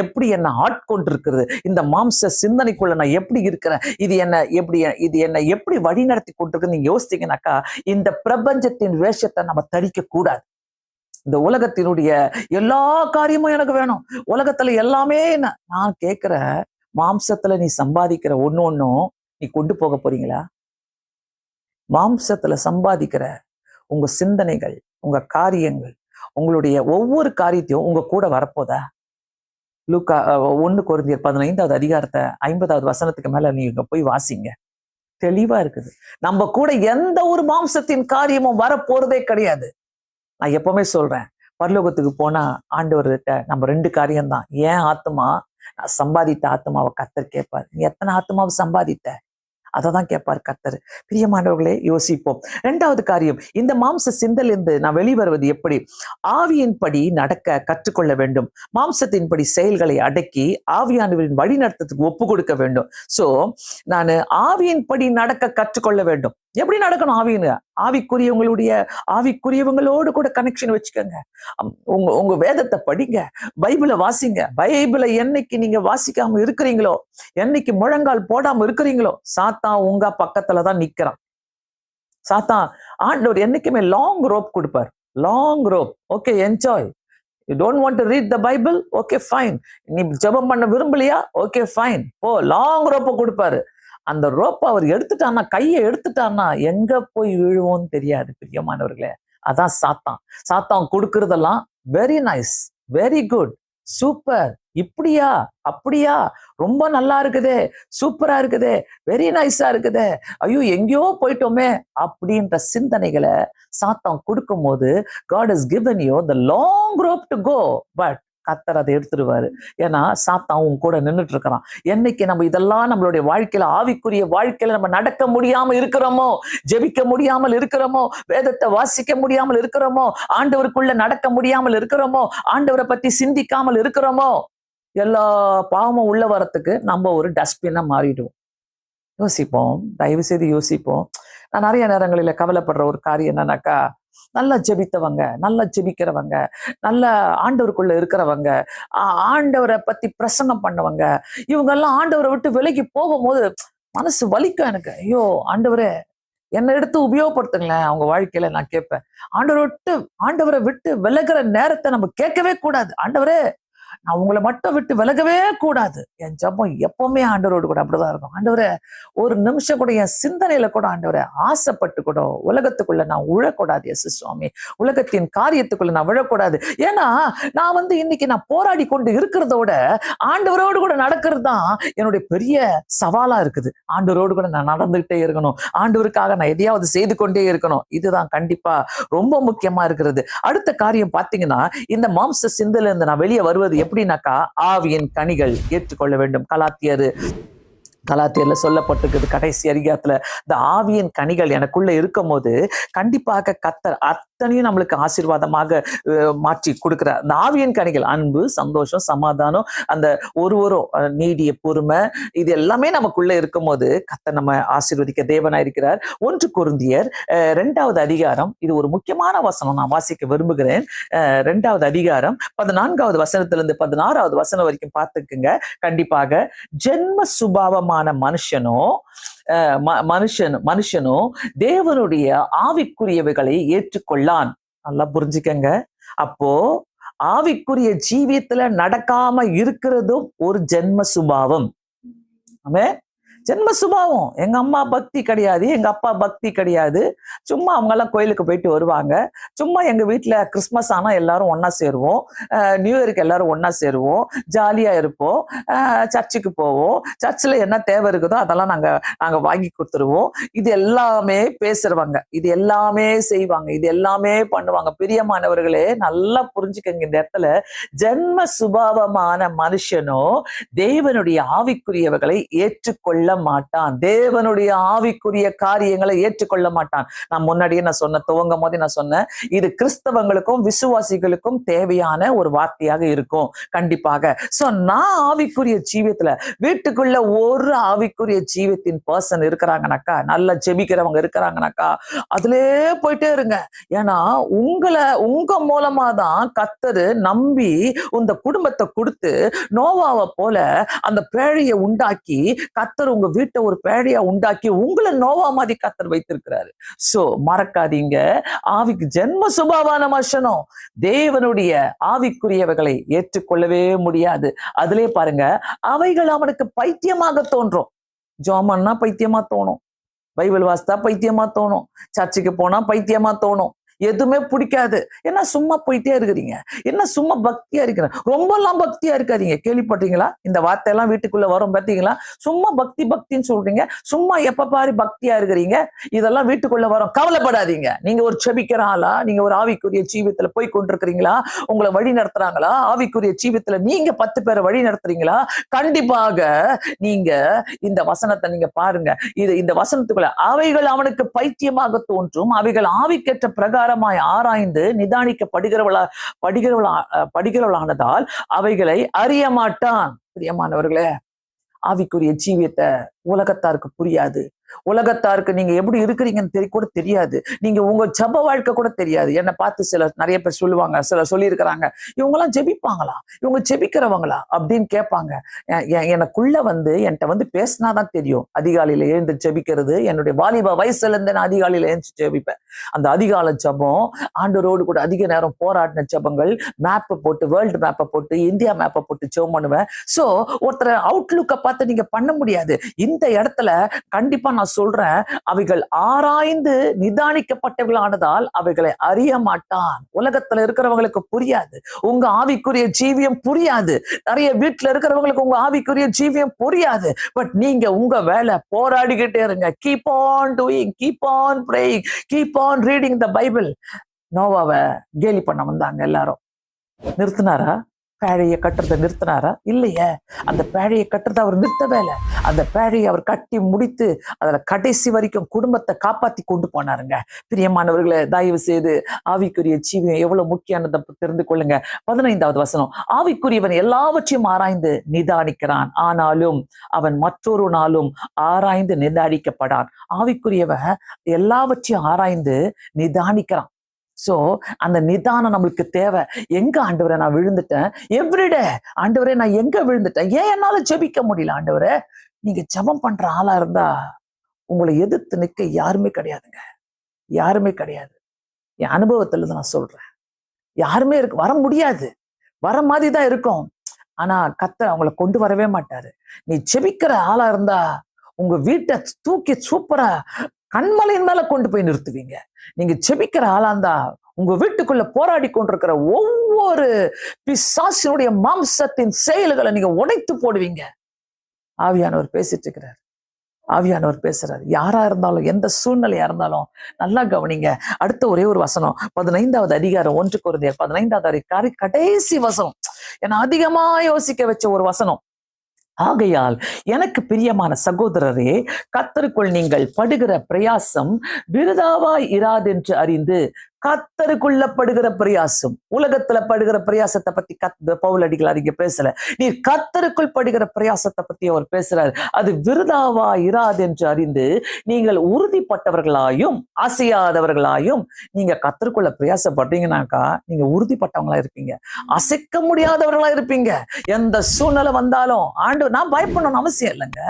எப்படி என்ன ஆட்கொண்டிருக்கிறது, இந்த மாம்ச சிந்தனைக்குள்ள நான் எப்படி இருக்கிறேன், இது என்ன எப்படி வழி நடத்தி கொண்டிருக்கு நீங்க யோசித்தீங்கன்னாக்கா, இந்த பிரபஞ்சத்தின் வேஷத்தை நம்ம தரிக்க கூடாது. இந்த உலகத்தினுடைய எல்லா காரியமும் எனக்கு வேணும், உலகத்துல எல்லாமே நான் கேட்கிற மாம்சத்துல நீ சம்பாதிக்கிற ஒன்னும் நீ கொண்டு போக போறீங்களா? மாம்சத்துல சம்பாதிக்கிற உங்க சிந்தனைகள், உங்க காரியங்கள், உங்களுடைய ஒவ்வொரு காரியத்தையும் உங்க கூட வரப்போதா? லூக்கா 1 கொரிந்தியர் 15வது அதிகாரத்தை 50வது வசனத்துக்கு மேல நீங்க போய் வாசிங்க, தெளிவா இருக்குது. நம்ம கூட எந்த ஒரு மாம்சத்தின் காரியமும் வரப்போறதே கிடையாது. நான் எப்பவுமே சொல்றேன், பரலோகத்துக்கு போனா ஆண்டவர்கிட்ட நம்ம 2 காரியம்தான். ஏன் ஆத்மா, நான் சம்பாதித்த ஆத்மாவை கர்த்தர் கேட்பார். நீ எத்தனை ஆத்மாவை சம்பாதித்த? அததான் கேட்பார் கர்த்தர். பிரியமானவர்களே, யோசிப்போம். 2வது காரியம், இந்த மாம்ச சிந்தலிருந்து நான் வெளிவருவது எப்படி? ஆவியின்படி நடக்க கற்றுக்கொள்ள வேண்டும். மாம்சத்தின்படி செயல்களை அடக்கி ஆவியானவரின் வழி நடத்தத்துக்கு ஒப்பு கொடுக்க வேண்டும். சோ நான் ஆவியின்படி நடக்க கற்றுக்கொள்ள வேண்டும். எப்படி நடக்கணும்? ஆவிக்குரியவங்களோடு கூட கனெக்ஷன் வச்சுக்கோங்க. உங்க வேதத்தை படிங்க, பைபிளை வாசிங்க. பைபிளை என்னைக்கு நீங்க வாசிக்காம இருக்கிறீங்களோ, என்னைக்கு முழங்கால் போடாம இருக்கிறீங்களோ, சாத்தான் உங்க பக்கத்துலதான் நிக்கிறான். சாத்தான் ஆண்டவர் என்னைக்குமே லாங் ரோப் கொடுப்பார். Long rope. Okay, enjoy. You don't want to read the Bible? Okay fine. நீ ஜெபம் பண்ண விரும்பலையா? Okay fine. லாங் ரோப்பை கொடுப்பாரு. அந்த ரோப்பை அவர் எடுத்துட்டான்னா, கையை எடுத்துட்டான்னா எங்க போய் விழுவோன்னு தெரியாது. பிரியமானவர்களே, அதான் சாத்தான் கொடுக்கறதெல்லாம் very nice, very good, super, இப்படியா அப்படியா, ரொம்ப நல்லா இருக்குதே, சூப்பரா இருக்குதே, வெரி நைஸா இருக்குதே, ஐயோ எங்கேயோ போயிட்டோமே அப்படின்ற சிந்தனைகளை சாத்தான் கொடுக்கும் போது, God has given you the long rope to go, but கர்த்தர் அதை எடுத்துடுவாரு. ஏன்னா சாத்தான் உன் கூட நின்றுட்டு இருக்கிறான். என்னைக்கு நம்ம இதெல்லாம் நம்மளுடைய வாழ்க்கையில, ஆவிக்குரிய வாழ்க்கையில நம்ம நடக்க முடியாம இருக்கிறோமோ, ஜெபிக்க முடியாமல் இருக்கிறோமோ, வேதத்தை வாசிக்க முடியாமல் இருக்கிறோமோ, ஆண்டவருக்குள்ள நடக்க முடியாமல் இருக்கிறோமோ, ஆண்டவரை பத்தி சிந்திக்காமல் இருக்கிறோமோ, எல்லா பாவமும் உள்ள வரத்துக்கு நம்ம ஒரு டஸ்ட்பின்னா மாறிடுவோம். யோசிப்போம், தயவு செய்து யோசிப்போம். நான் நிறைய நேரங்களில கவலைப்படுற ஒரு காரியம் என்னன்னாக்கா, நல்லா ஜெபித்தவங்க, நல்லா ஜெபிக்கிறவங்க, நல்ல ஆண்டவருக்குள்ள இருக்கிறவங்க, ஆண்டவரை பத்தி பிரசங்கம் பண்ணவங்க, இவங்க எல்லாம் ஆண்டவரை விட்டு விலகி போகும்போது மனசு வலிக்கும் எனக்கு. ஐயோ ஆண்டவரே, என்னை எடுத்து உபயோகப்படுத்துங்களேன் அவங்க வாழ்க்கையில. நான் கேட்பேன், ஆண்டவரை விட்டு விலகுற நேரத்தை நம்ம கேட்கவே கூடாது. ஆண்டவரே, நான் உங்களை மட்டும் விட்டு விலகவே கூடாது. என் ஜெபம் எப்பவுமே ஆண்டவரோடு கூட அப்படிதான் இருக்கும். ஆண்டவரே, ஒரு நிமிஷம் கூட என் சிந்தனையில கூட ஆண்டவரை ஆசைப்பட்டு கூட உலகத்துக்குள்ள நான் உழக்கூடாது. எஸ் சுவாமி, உலகத்தின் காரியத்துக்குள்ள நான் விழக்கூடாது. ஏன்னா நான் இன்னைக்கு நான் போராடி கொண்டு இருக்கிறதோட ஆண்டவரோடு கூட நடக்கிறது தான் என்னுடைய பெரிய சவாலா இருக்குது. ஆண்டவரோடு கூட நான் நடந்துகிட்டே இருக்கணும். ஆண்டவருக்காக நான் எதையாவது செய்து கொண்டே இருக்கணும். இதுதான் கண்டிப்பா ரொம்ப முக்கியமா இருக்கிறது. அடுத்த காரியம் பாத்தீங்கன்னா, இந்த மாம்ச சிந்தையில இருந்து நான் வெளியே வருவது எப்படின்னாக்கா, ஆவியின் கனிகள் ஏற்றுக்கொள்ள வேண்டும். கலாத்தியர்ல சொல்லப்பட்டிருக்குது கடைசி அதிகாரத்துல, இந்த ஆவியின் கனிகள் எனக்குள்ள இருக்கும் போது கண்டிப்பாக கர்த்தர் அத்தனையும் நம்மளுக்கு ஆசீர்வாதமாக மாற்றி கொடுக்கிறார். இந்த ஆவியின் கனிகள் அன்பு, சந்தோஷம், சமாதானம், அந்த ஒருவரும் நீடிய பொறுமை, இது எல்லாமே நமக்குள்ள இருக்கும் போது கர்த்தர் நம்ம ஆசீர்வதிக்க தேவனா இருக்கிறார். 1 கொரிந்தியர் 2வது அதிகாரம், இது ஒரு முக்கியமான வசனம், நான் வாசிக்க விரும்புகிறேன். 2வது அதிகாரம் 14வது வசனத்திலிருந்து 16வது வசனம் வரைக்கும் பார்த்துக்குங்க. கண்டிப்பாக ஜென்ம சுபாவமான மனுஷனோ தேவனுடைய ஆவிக்குரியவைகளை ஏற்றுக்கொள்ளான். நல்லா புரிஞ்சுக்கங்க. அப்போ ஆவிக்குரிய ஜீவியத்துல நடக்காம இருக்கிறதும் ஒரு ஜென்ம சுபாவம். ஆமென். ஜென்ம சுபாவம். எங்க அம்மா பக்தி கிடையாது, எங்க அப்பா பக்தி கிடையாது. சும்மா அவங்க எல்லாம் கோயிலுக்கு போயிட்டு வருவாங்க. சும்மா எங்க வீட்டுல கிறிஸ்மஸ் ஆனா எல்லாரும் ஒன்னா சேருவோம், நியூ இயருக்கு எல்லாரும் ஒன்னா சேருவோம், ஜாலியா இருப்போம், சர்ச்சுக்கு போவோம். சர்ச்சில் என்ன தேவை இருக்குதோ அதெல்லாம் நாங்க வாங்கி கொடுத்துருவோம். இது எல்லாமே பேசுறவங்க, இது எல்லாமே செய்வாங்க, இது எல்லாமே பண்ணுவாங்க. பிரியமானவர்களே, நல்லா புரிஞ்சுக்கங்க. இந்த இடத்துல ஜென்ம சுபாவமான மனுஷனோ தேவனுடைய ஆவிக்குரியவர்களை ஏற்றுக்கொள்ள மாட்டான். தேவனுடைய ஆவிக்குரிய காரியங்களை ஏற்றுக்கொள்ள மாட்டான். நான் முன்னாடியே துவங்கும் போதே நான் சொன்னேன், இது கிறிஸ்தவங்களுக்கும் விசுவாசிகளுக்கும் தேவையான ஒரு வார்த்தையாக இருக்கும் கண்டிப்பாக. சோ நான் ஆவிக்குரிய ஜீவியத்துல வீட்டுக்குள்ள ஒரு ஆவிக்குரிய ஜீவியத்தின் பர்சன் இருக்கிறாங்கனாக்கா, நல்லா ஜெபிக்கிறவங்க இருக்கிறாங்கனாக்கா, அதுலயே போயிட்டே இருங்க. ஏன்னா உங்க மூலமா தான் கர்த்தர் நம்பி இந்த குடும்பத்தை கொடுத்து நோவாவை போல அந்த பேழையை உண்டாக்கி, கர்த்தர் உங்க வீட்டை ஒரு பேழையா உண்டாக்கி உங்களை நோவா மாதிரி கர்த்தர் வைத்திருக்கிறாரு. சோ மறக்காதீங்க, ஆவிக்கு ஜென்ம சுபாவான மனுஷனும் தேவனுடைய ஆவிக்குரியவைகளை ஏற்றுக்கொள்ளவே முடியாது. அதிலே பாருங்க, அவைகள் அவனுக்கு பைத்தியமாக தோன்றும். ஜோமன்னா பைத்தியமா தோணும், பைபிள் வாசித்தா பைத்தியமா தோணும், சர்ச்சுக்கு போனா பைத்தியமா தோணும். எதுவுமே பிடிக்காது. என்ன சும்மா போயிட்டே இருக்கிறீங்க, என்ன சும்மா பக்தியா இருக்கிறேன், ரொம்ப எல்லாம் பக்தியா இருக்காதீங்க. கேள்விப்பட்டீங்களா? இந்த வார்த்தை எல்லாம் வீட்டுக்குள்ள வரும் பார்த்தீங்களா? சும்மா பக்தின்னு சொல்றீங்க, சும்மா எப்ப பாரு பக்தியா இருக்கிறீங்க, இதெல்லாம் வீட்டுக்குள்ள வரும். கவலைப்படாதீங்க. நீங்க ஒரு செபிக்கிற ஆளா, நீங்க ஒரு ஆவிக்குரிய ஜீவியத்துல போய் கொண்டிருக்கிறீங்களா? உங்களை வழி நடத்துறாங்களா? ஆவிக்குரிய ஜீவியத்துல நீங்க 10 பேரை வழி நடத்துறீங்களா? கண்டிப்பாக நீங்க இந்த வசனத்தை நீங்க பாருங்க. இந்த வசனத்துக்குள்ள அவைகள் அவனுக்கு பைத்தியமாக தோன்றும், அவைகள் ஆவிக்கேற்ற பிரகாரமாய் ஆராய்ந்து படிக்கிறவளானதால் அவைகளை அறிய மாட்டான். பிரியமானவர்களே, ஆவிக்குரிய ஜீவியத்தை உலகத்தாருக்கு புரியாது. உலகத்தாருக்கு நீங்க எப்படி இருக்கிறீங்கன்னு கூட தெரியாது. நீங்க உங்க ஜெப வாழ்க்கை கூட தெரியாது. என்னை பார்த்து நிறைய பேர் சொல்லுவாங்க, சிலர் சொல்லியிருக்கிறாங்க, இவங்கெல்லாம் ஜெபிப்பாங்களா, இவங்க ஜெபிக்கிறவங்களா அப்படின்னு கேட்பாங்க. எனக்குள்ள என்கிட்ட பேசினாதான் தெரியும். அதிகாலையில எழுந்து ஜெபிக்கிறது என்னுடைய வாலிப வயசுல இருந்து நான் அதிகாலையில எழுந்து ஜெபிப்பேன். அந்த அதிகால ஜெபம், ஆண்டவரோடு கூட அதிக நேரம் போராடின ஜெபங்கள், மேப்பை போட்டு, வேர்ல்டு மேப்பை போட்டு, இந்தியா மேப்பை போட்டு ஜெபம் பண்ணுவேன். சோ ஒருத்தர் அவுட்லுக்கை பார்த்து நீங்க பண்ண முடியாது. இந்த இடத்துல கண்டிப்பா நான் சொல்றேன், அவைகள் ஆராய்ந்து நிதானிக்கப்பட்டவர்களானதால் அவைகளை அறிய மாட்டான். உலகத்துல இருக்கிறவங்களுக்கு புரியாது, உங்க ஆவிக்குரிய ஜீவியம் புரியாது. நிறைய வீட்டுல இருக்கிறவங்களுக்கு உங்க ஆவிக்குரிய ஜீவியம் புரியாது. பட் நீங்க உங்க வேலை போராடிக்கிட்டே இருங்க. Keep on doing, keep on praying, keep on reading the Bible. நோவாவை கேலி பண்ண வந்தாங்க எல்லாரும். நிறுத்தினாரா? பேழையை கட்டுறதை நிறுத்தினாரா? இல்லையே. அந்த பேழையை கட்டுறதை அவர் நிறுத்தவே இல்லை. அந்த பேழையை அவர் கட்டி முடித்து அதுல கடைசி வரைக்கும் குடும்பத்தை காப்பாத்தி கொண்டு போனாருங்க. பிரியமானவர்களை, தயவு செய்து ஆவிக்குரிய ஜீவியம் எவ்வளவு முக்கியமானதை தெரிந்து கொள்ளுங்க. 15வது வசனம், ஆவிக்குரியவன் எல்லாவற்றையும் ஆராய்ந்து நிதானிக்கிறான், ஆனாலும் அவன் மற்றொரு நாளும் ஆராய்ந்து நிதானிக்கப்படான். ஆவிக்குரியவன் எல்லாவற்றையும் ஆராய்ந்து நிதானிக்கிறான். சோ அந்த நிதானம் நம்மளுக்கு தேவை. எங்க ஆண்டவரை நான் விழுந்துட்டேன், எவ்ரிடே ஆண்டவரே நான் எங்க விழுந்துட்டேன், ஏன் என்னால ஜெபிக்க முடியல ஆண்டவரே, நீங்க ஜெபம் பண்ற ஆளா இருந்தா உங்களை எதிர்த்து நிக்க யாருமே கிடையாதுங்க. யாருமே கிடையாது. என் அனுபவத்துல இருந்து நான் சொல்றேன். யாருமே வர முடியாது. வர மாதிரி தான் இருக்கும். ஆனா கர்த்தர் அவங்கள கொண்டு வரவே மாட்டாரு. நீ ஜெபிக்கிற ஆளா இருந்தா உங்க வீட்டை தூக்கி சூப்பரா கண்மலையின் மேல கொண்டு போய் நிறுத்துவீங்க. நீங்க ஜெபிக்கிற ஆளா இருந்தா உங்க வீட்டுக்குள்ள போராடி கொண்டிருக்கிற ஒவ்வொரு பிசாசினுடைய மாம்சத்தின் செயல்களை நீங்க உடைத்து போடுவீங்க. ஆவியானவர் பேசிட்டு இருக்கிறார். ஆவியானவர் பேசுறாரு. யாரா இருந்தாலும், எந்த சூழ்நிலையா இருந்தாலும் நல்லா கவனிங்க. அடுத்த ஒரே ஒரு வசனம், 15வது அதிகாரம் 1 கொரிந்தியர் 15வது அதிகாரம் கடைசி வசனம், என்னை அதிகமா யோசிக்க வச்ச ஒரு வசனம். ஆகையால் எனக்கு பிரியமான சகோதரரே, கர்த்தருக்குள் நீங்கள் படுகிற பிரயாசம் விருதாவாய் இராதென்று அறிந்து, கர்த்தருக்குள்ள படுகிற பிரயாசம், உலகத்துல படுகிற பிரயாசத்தை பத்தி பவுல் அடிகளார் இங்க பேசல. நீ கர்த்தருக்குள் படுகிற பிரயாசத்தை பத்தி அவர் பேசுறாரு. அது விருதாவா இராதென்று அறிந்து நீங்கள் உறுதிப்பட்டவர்களாயும் அசையாதவர்களாயும், நீங்க கர்த்தருக்குள்ள பிரயாசப்படுறீங்கன்னாக்கா நீங்க உறுதிப்பட்டவங்களா இருப்பீங்க, அசைக்க முடியாதவர்களா இருப்பீங்க. எந்த சூழ்நிலை வந்தாலும் நான் பயப்படணும்னு அவசியம் இல்லைங்க.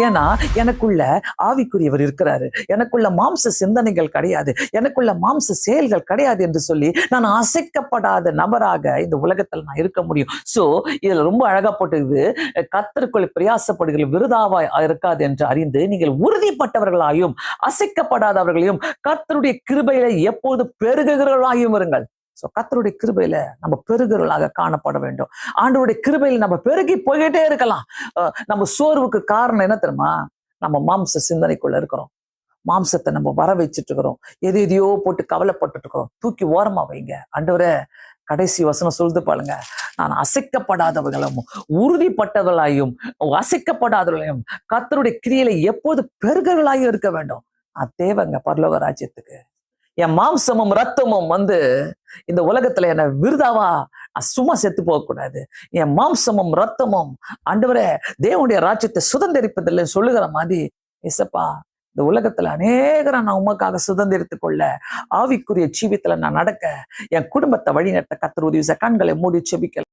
ஏன்னா எனக்குள்ள ஆவிக்குரியவர் இருக்கிறாரு, எனக்குள்ள மாம்ச சிந்தனைகள் கிடையாது, எனக்குள்ள மாம்ச செயல்கள் கிடையாது என்று சொல்லி நான் அசைக்கப்படாத நபராக இந்த உலகத்தில் நான் இருக்க முடியும். சோ இதுல ரொம்ப அழகா போட்டுது, கர்த்தருக்குள் பிரயாசப்படுகிற விருதாவாய் இருக்காது என்று அறிந்து நீங்கள் உறுதிப்பட்டவர்களாயும் அசைக்கப்படாதவர்களையும் கர்த்தருடைய கிருபையில எப்போது பெருகுகிறவர்களாயும் இருங்கள். கர்த்தருடைய கிருபையில நம்ம பெருகிறவர்களாக காணப்பட வேண்டும். ஆண்டவருடைய கிருபையில நம்ம பெருகி போய்கிட்டே இருக்கலாம். நம்ம சோர்வுக்கு காரணம் என்ன தெரியுமா? நம்ம மாம்ச சிந்தனைக்குள்ள இருக்கிறோம். மாம்சத்தை நம்ம வர வச்சுட்டு இருக்கிறோம். எதையோ போட்டு கவலைப்பட்டு இருக்கிறோம். தூக்கி ஓரமா வைங்க. ஆண்டவரே, கடைசி வசனம் சொல்லுது பாருங்க, நான் அசைக்கப்படாதவர்களும் உறுதிப்பட்டவர்களாயும் அசைக்கப்படாதவர்களையும் கர்த்தருடைய கிரியையில எப்போது பெருகிறவர்களாயும் இருக்க வேண்டும். நான் தேவைங்க பரலோக ராஜ்யத்துக்கு. என் மாம்சமும் ரத்தமும் இந்த உலகத்துல என்ன விருதாவா சும்மா செத்து போகக்கூடாது. என் மாம்சமும் ரத்தமும் ஆண்டவரே தேவனுடைய ராஜ்யத்தை சுதந்திரிப்பதில்லை சொல்லுகிற மாதிரி, இசப்பா இந்த உலகத்துல அநேகரை நான் உமக்காக சுதந்திரித்துக் கொள்ள, ஆவிக்குரிய ஜீவியத்துல நான் நடக்க, என் குடும்பத்தை வழிநடத்த கர்த்தர் உதவி செய்ய. கண்களை மூடி செபிக்கலாம்.